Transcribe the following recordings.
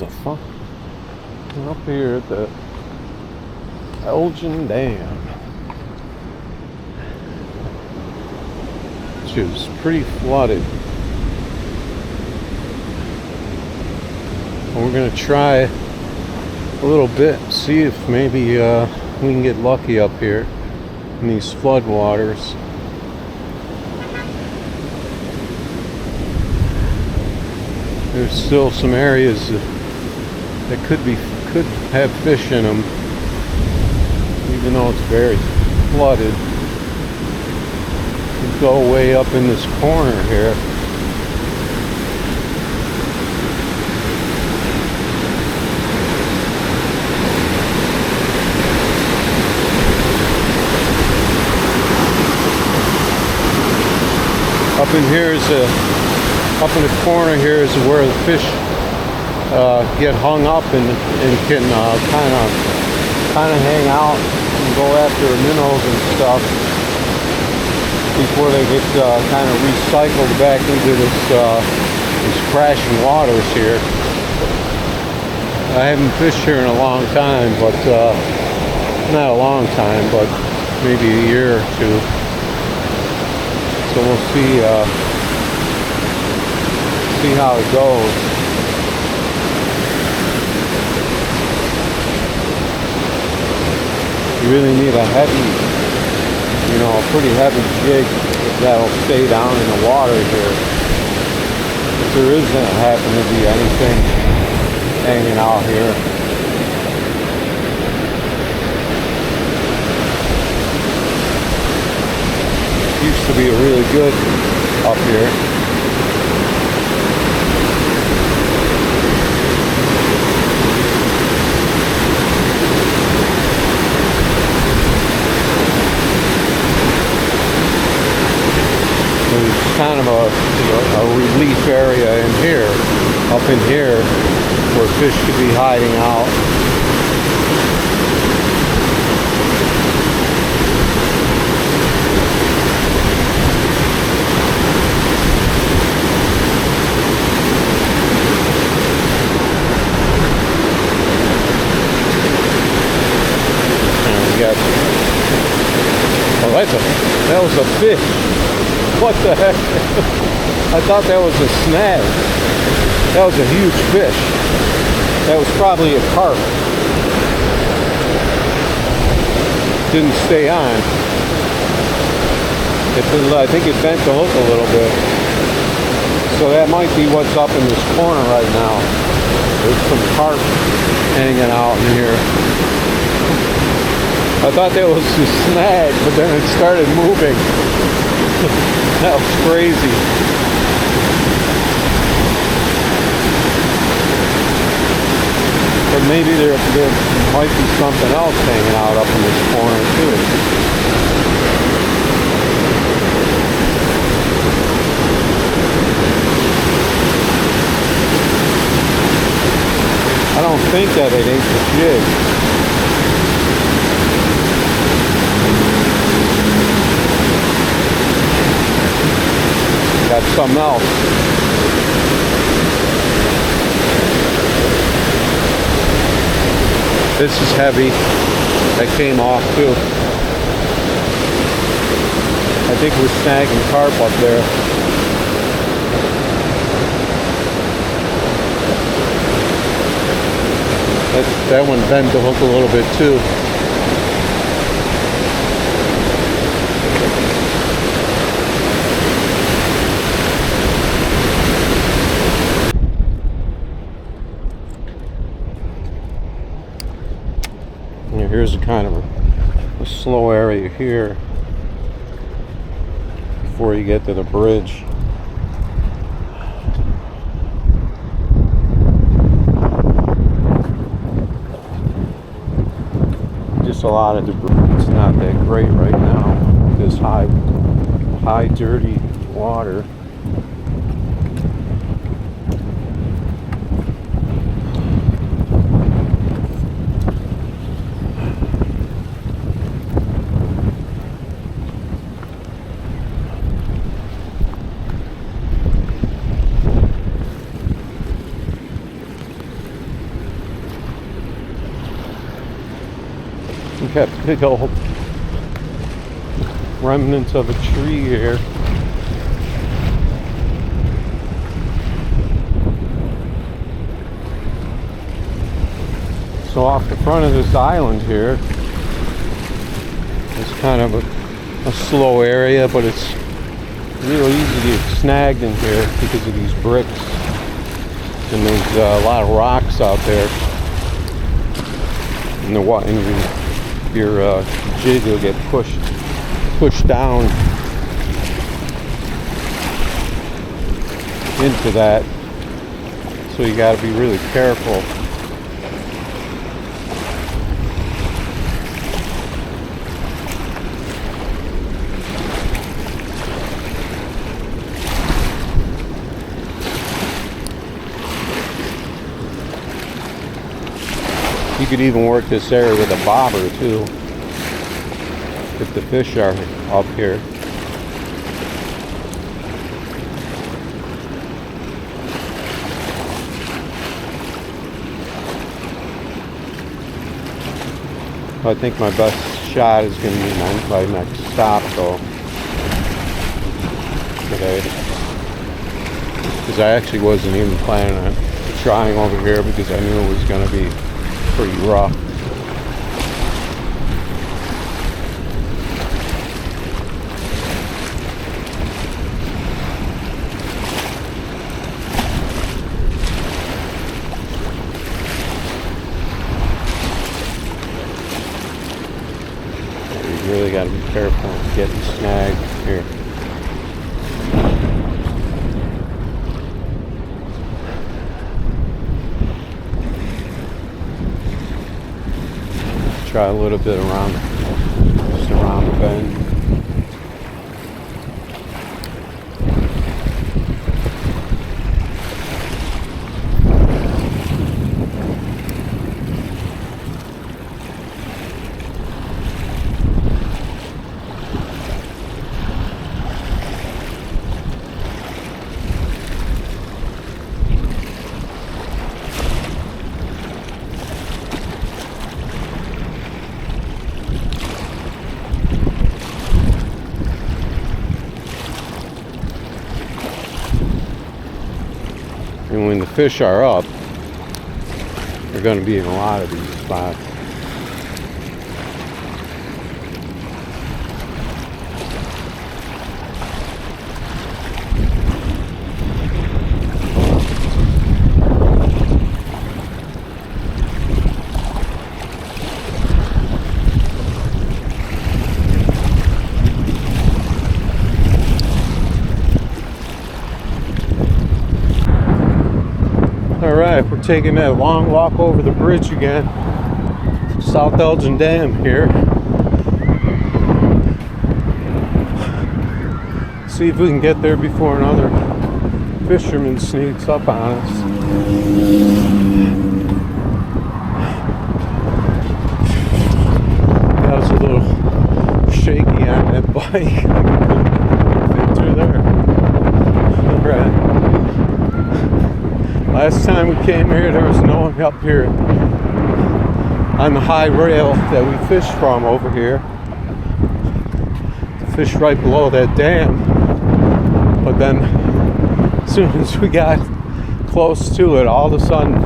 the fuck? We're up here at the Elgin Dam, which is pretty flooded. And we're gonna try a little bit, see if maybe we can get lucky up here in these flood waters. There's still some areas that could have fish in them, even though it's very flooded. We go way up in this corner here. Up in the corner here is where the fish get hung up and can kind of hang out and go after minnows and stuff before they get kind of recycled back into these crashing waters here. I haven't fished here in a long time, but not a long time, but maybe a year or two. So we'll see how it goes. You really need a heavy, a pretty heavy jig that'll stay down in the water here. If there is going to happen to be anything hanging out here. Used to be really good up here. There's kind of a relief area in here, up in here, where fish could be hiding out. That was a fish. What the heck? I thought that was a snag. That was a huge fish. That was probably a carp. Didn't stay on. I think it bent the hook a little bit. So that might be what's up in this corner right now. There's some carp hanging out in here. I thought that was a snag, but then it started moving. That was crazy. But maybe there might be something else hanging out up in this corner too. I don't think that it ate the jig. Got something else. This is heavy. That came off too. I think we're snagging carp up there. That one bent the hook a little bit too. Here's a kind of a slow area here before you get to the bridge. Just a lot of debris. It's not that great right now. This high dirty water. We've got big old remnants of a tree here. So off the front of this island here, it's kind of a slow area, but it's real easy to get snagged in here because of these bricks. And there's a lot of rocks out there. And your jig will get pushed down into that. So you got to be really careful. You could even work this area with a bobber too, if the fish are up here. I think my best shot is going to be my next stop though, today. Because I actually wasn't even planning on trying over here because I knew it was going to be pretty rough. You really got to be careful of getting snagged here. Try a little bit around, just around the bend. And when the fish are up, they're going to be in a lot of these spots. Alright, we're taking that long walk over the bridge again. South Elgin Dam here. See if we can get there before another fisherman sneaks up on us. That was a little shaky on that bike. Fit through there. Alright. Last time we came here, there was no one up here on the high rail that we fished from over here. Fished right below that dam. But then, as soon as we got close to it, all of a sudden,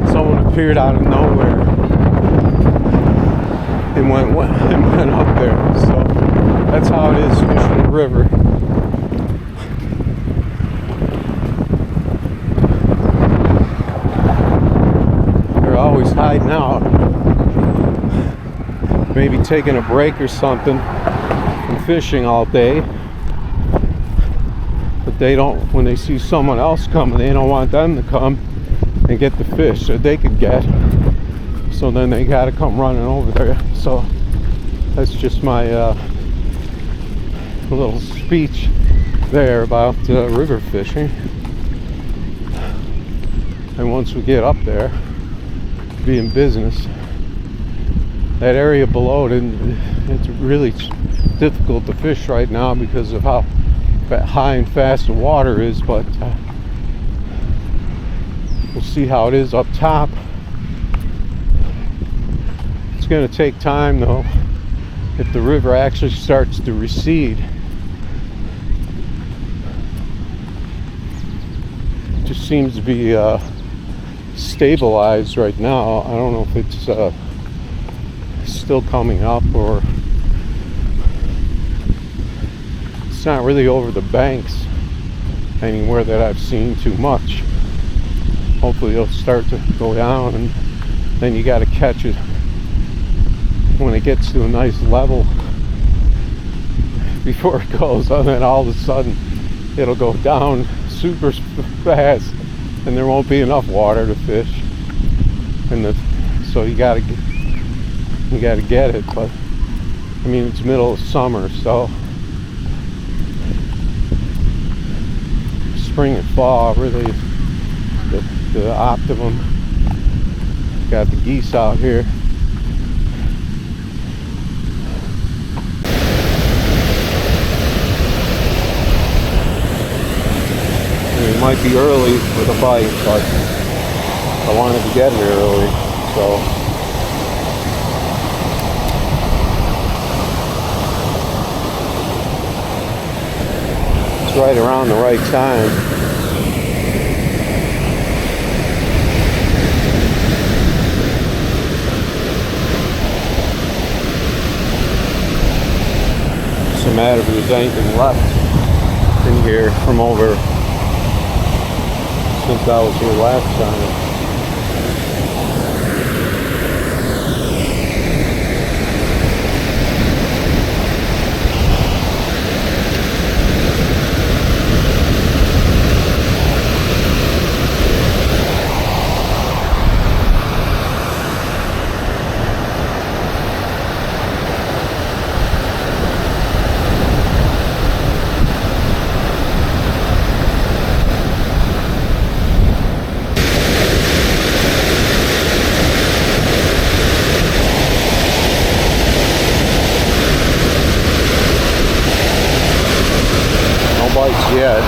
someone appeared out of nowhere and went up there. So that's how it is fishing the river. Always hiding out, maybe taking a break or something from fishing all day, but they don't, when they see someone else coming, they don't want them to come and get the fish that they could get, so then they got to come running over there. So that's just my little speech there about river fishing. And once we get up there, be in business. That area below, it's really difficult to fish right now because of how high and fast the water is, but we'll see how it is up top. It's It's going to take time though. If the river actually starts to recede, it just seems to be stabilized right now. I don't know if it's still coming up, or it's not really over the banks anywhere that I've seen too much. Hopefully it'll start to go down, and then you got to catch it when it gets to a nice level before it goes, and then all of a sudden it'll go down super fast and there won't be enough water to fish, and so you got to get it. But I mean, it's middle of summer, so spring and fall really the optimum. Got the geese out here. It might be early for the bite, but I wanted to get here early, so it's right around the right time. It's a matter if there's anything left in here from over since I was here last time. Bites yet.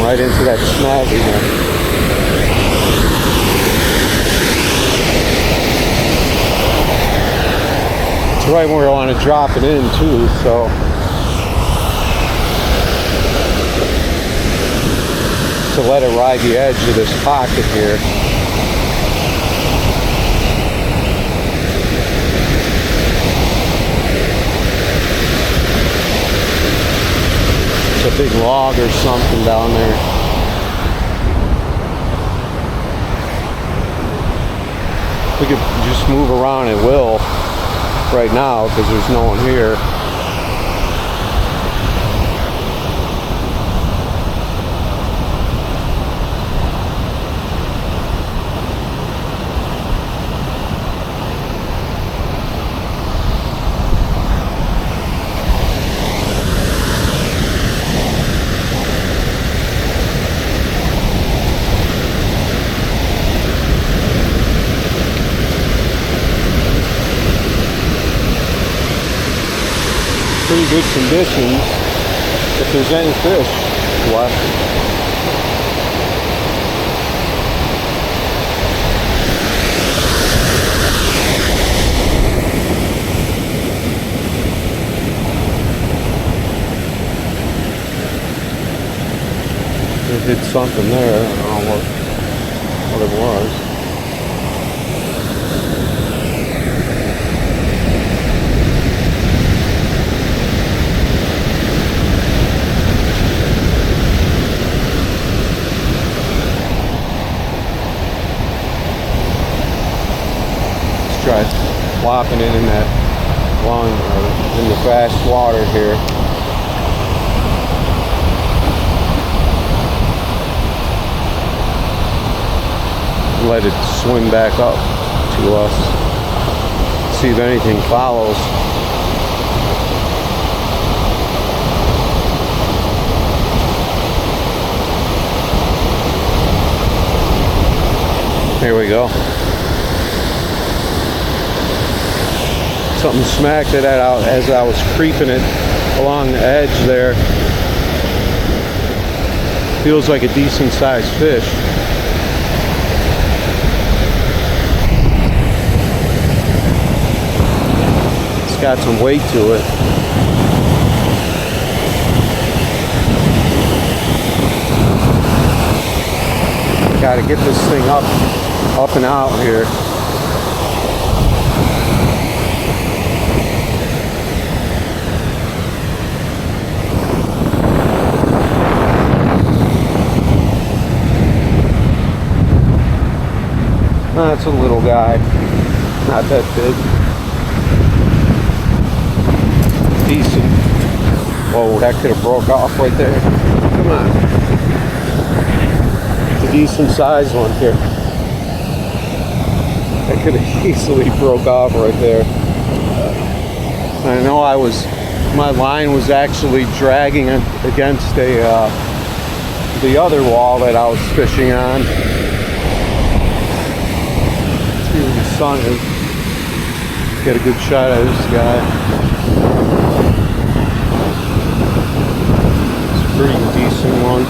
Right into that snag again. It's right where I want to drop it in too, so to let it ride the edge of this pocket here. It's a big log or something down there. We could just move around at will right now because there's no one here. Pretty good conditions if there's any fish left. It hit something there. I don't know what it was. Try flopping it in that long, in the fast water here. let it swim back up to us. See if anything follows. Here we go. Something smacked it out as I was creeping it along the edge there. Feels like a decent sized fish. It's got some weight to it. Got to get this thing up and out here. That's a little guy, not that big. Decent. Whoa, that could have broke off right there. Come on. It's a decent sized one here. That could have easily broke off right there. I know my line was actually dragging against the other wall that I was fishing on. See where the sun is. Get a good shot of this guy. It's a pretty decent one.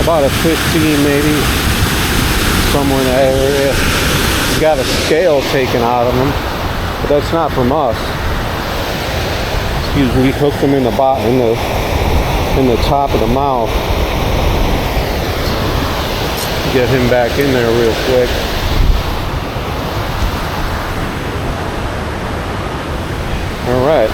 About a 15 maybe, somewhere in that area. He's got a scale taken out of him, but that's not from us. Excuse me, we hooked him in the top of the mouth. Get him back in there real quick. All right.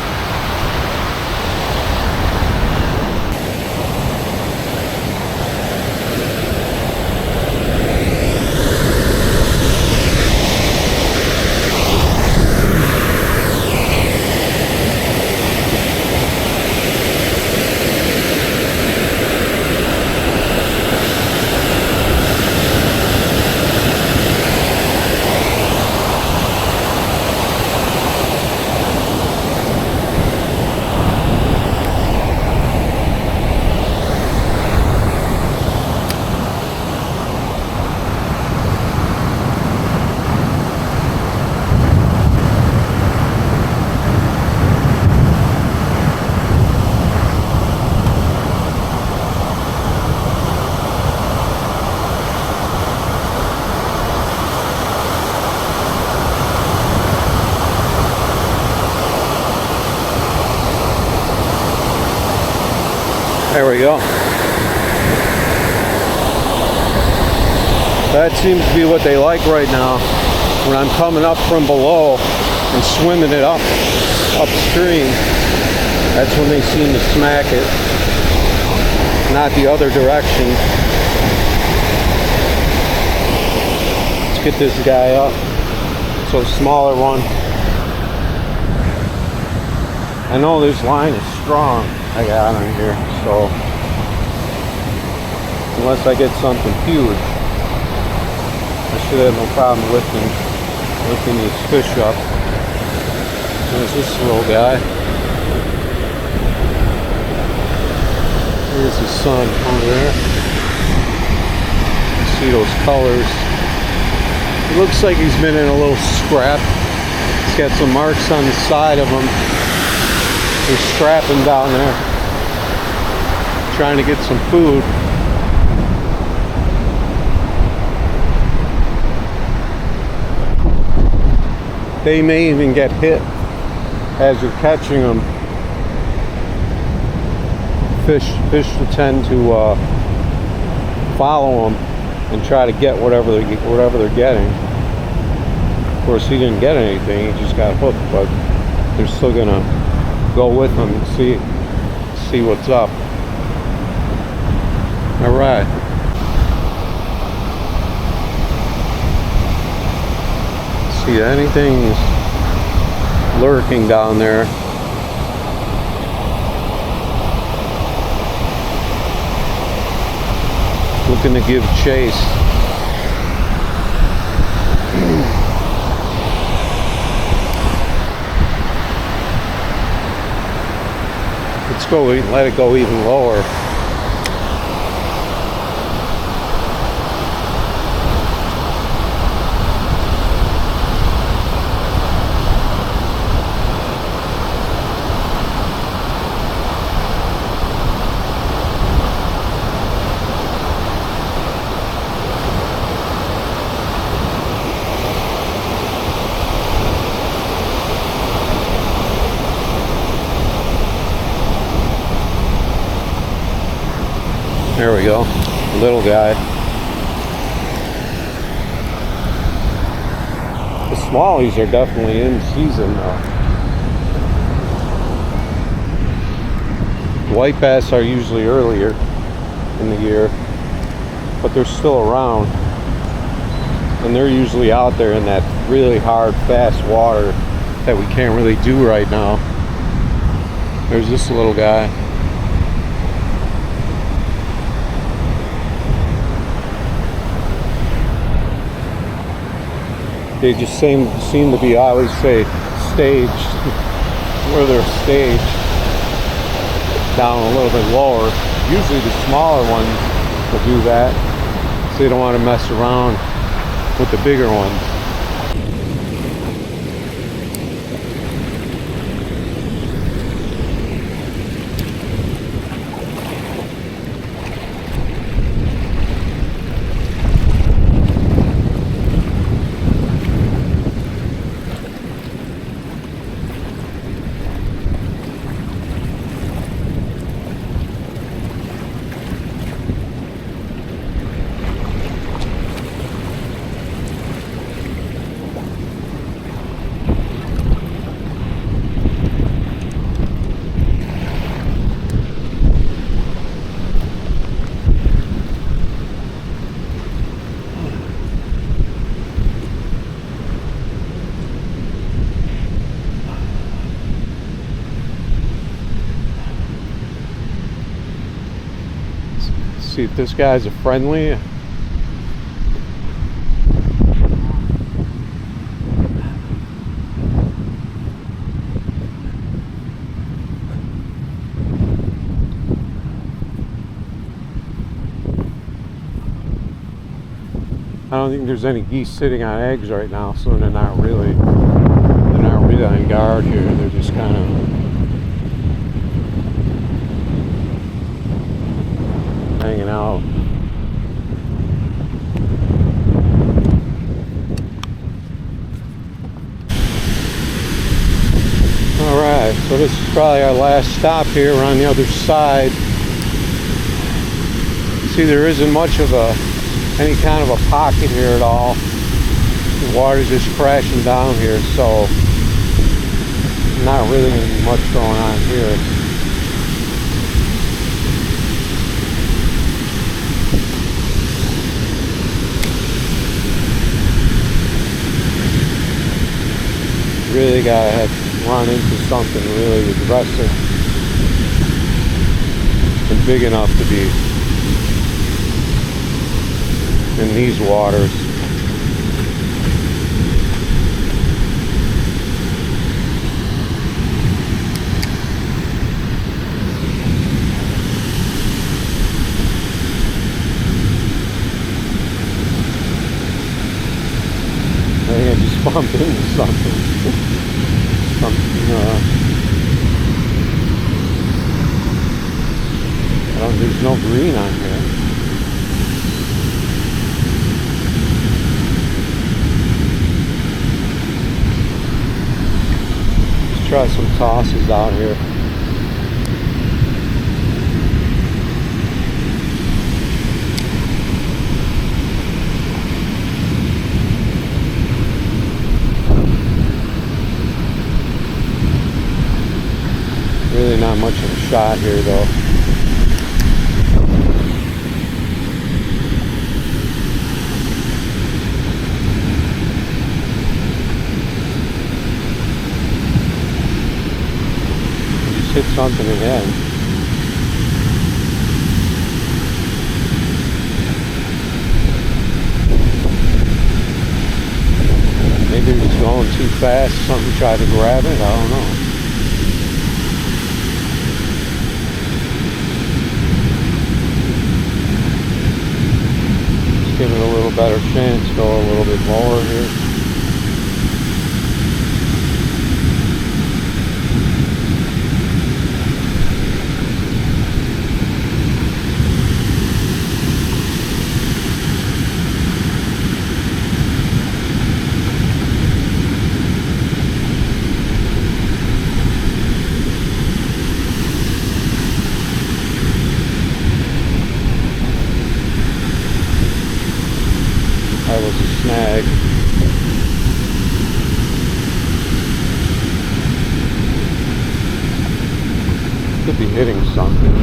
There we go. That seems to be what they like right now. When I'm coming up from below and swimming it upstream, that's when they seem to smack it, not the other direction. Let's get this guy up. So smaller one. I know this line is strong. I got on here, so unless I get something huge, I should have no problem lifting these fish up. There's this little guy. There's the sun over there. You see those colors. It looks like he's been in a little scrap. He's got some marks on the side of him. They're strapping down there, trying to get some food. They may even get hit as you're catching them. Fish tend to follow them and try to get whatever they're getting. Of course, he didn't get anything; he just got hooked, but they're still gonna go with them and see what's up. All right. See anything's lurking down there. looking to give chase. Let's go, let it go even lower. There we go, little guy. The smallies are definitely in season though. The white bass are usually earlier in the year, but they're still around. And they're usually out there in that really hard, fast water that we can't really do right now. There's this little guy. They just seem to be, I always say, staged, where they're staged down a little bit lower. Usually the smaller ones will do that, so they don't want to mess around with the bigger ones. See if this guy's a friendly. I don't think there's any geese sitting on eggs right now, so they're not really on guard here. They're just kind of hanging out. Alright, so this is probably our last stop here. We're on the other side. See, there isn't much of any kind of a pocket here at all. The water's just crashing down here, so not really going to be much going on here. Really gotta have run into something really aggressive and big enough to be in these waters. I think I just bumped into something. There's no green on here. Let's try some tosses out here. Really not much of a shot here though. Just hit something again. going too fast. Something tried to grab it. I don't know. Let's give it a little better chance. Go a little bit lower here. That was a snag. Could be hitting something.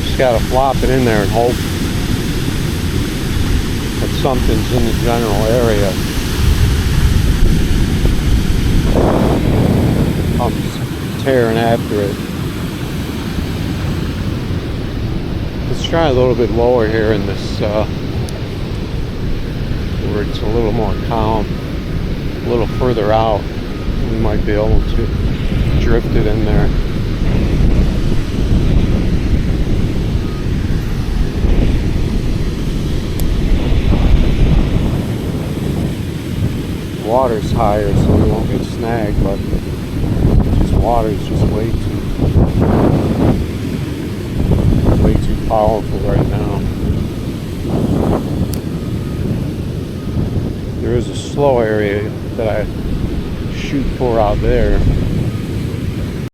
Just gotta flop it in there and hope that something's in the general area. Comes tearing after it. Let's try a little bit lower here in this, where it's a little more calm, a little further out. We might be able to drift it in there. Water's higher, so we won't get snagged, but this water's just way too powerful right now. There is a slow area that I shoot for out there.